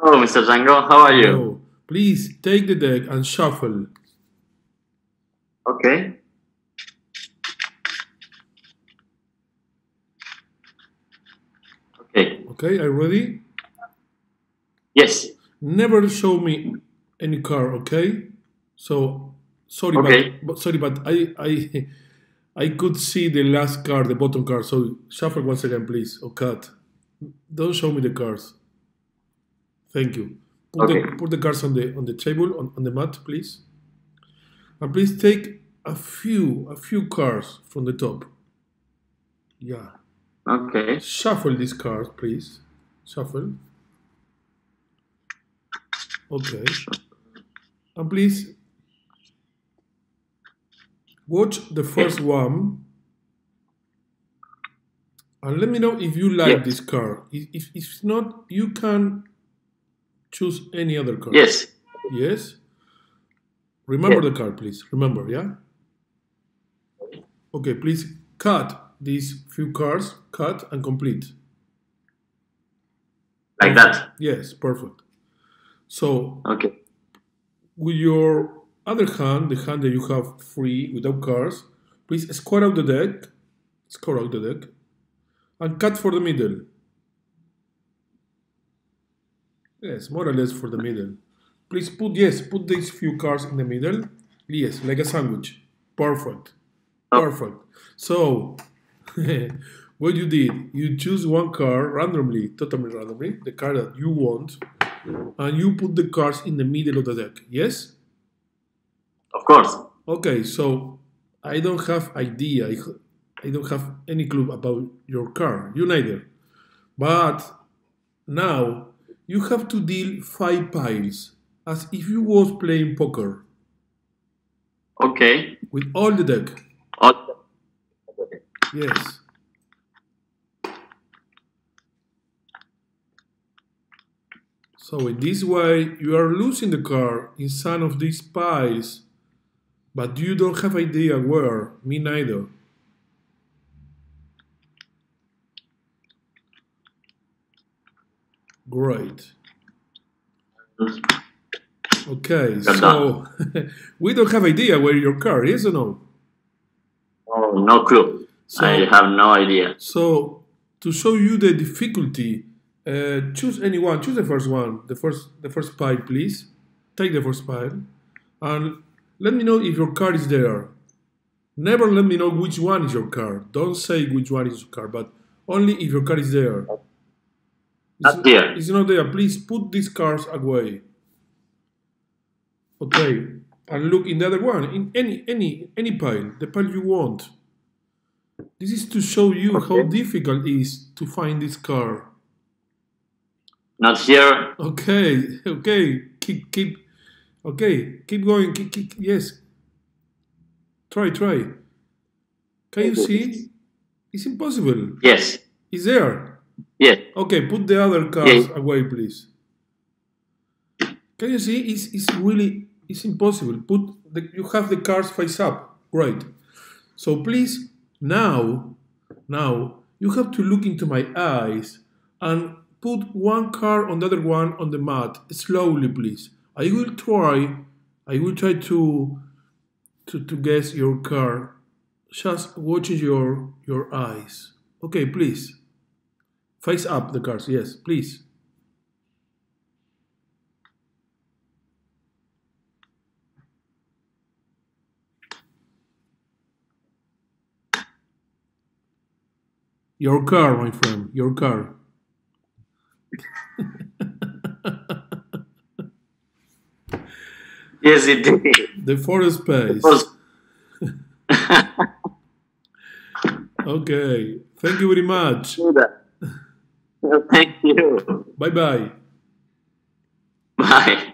Oh, Mr. Tango, how are you? Hello. Please take the deck and shuffle. Okay. Okay. Okay, are you ready? Yes. Never show me any card, okay? So sorry, Okay. but I could see the last card, the bottom card. So shuffle once again, please. Or cut. Don't show me the cards. Thank you. Okay. Put the cards on the table on the mat, please. And please take a few cards from the top. Yeah. Okay. Shuffle these cards, please. Shuffle. Okay. And please watch the first Okay. one and let me know if you like Yes. this card. If not, you can choose any other card. Yes. Yes? Remember Yes. the card, please. Remember, yeah? Okay, please cut these few cards, cut and complete. Like Perfect. that. Yes, perfect. So, Okay. with your other hand, the hand that you have free without cards, please square out the deck, and cut for the middle. Yes, more or less for the middle. Please put these few cards in the middle. Yes, like a sandwich. Perfect. Oh, Perfect. So, what you did, you choose one card randomly, totally randomly, the card that you want, and you put the cards in the middle of the deck. Yes? of course. Okay, so I don't have idea. I don't have any clue about your card. You neither. But now you have to deal five piles as if you was playing poker Okay. with all the deck. Okay. Yes. So in this way you are losing the card in some of these piles, but you don't have idea where. Me neither. Great. Okay, Got done. so we don't have idea where your card is or no. Oh, no clue. I So have no idea. So to show you the difficulty, choose anyone. Choose the first one. The first pile, please. Take the first pile, and let me know if your card is there. Never let me know which one is your card. Don't say which one is your card, but only if your card is there. Not here. It's not there. Please put these cards away. Okay, and look in the other one. In any pile, the pile you want. This is to show you how Okay. difficult it is to find this card. Not here. Okay, okay, keep going, yes, try. Can you see? It's impossible. Yes. It's there. Yes. Okay, put the other Yes. cards away, please. Can you see? It's impossible. You have the cards face up. Great. So please, now you have to look into my eyes and put one card on the other one on the mat slowly, please. I will try to guess your card. Just watching your eyes. Okay, please. Face up the cards, yes, please. Your card, my friend, your card. Yes, it did. The forest It space. was. Okay, thank you very much. Do that. Thank you. Bye bye. Bye.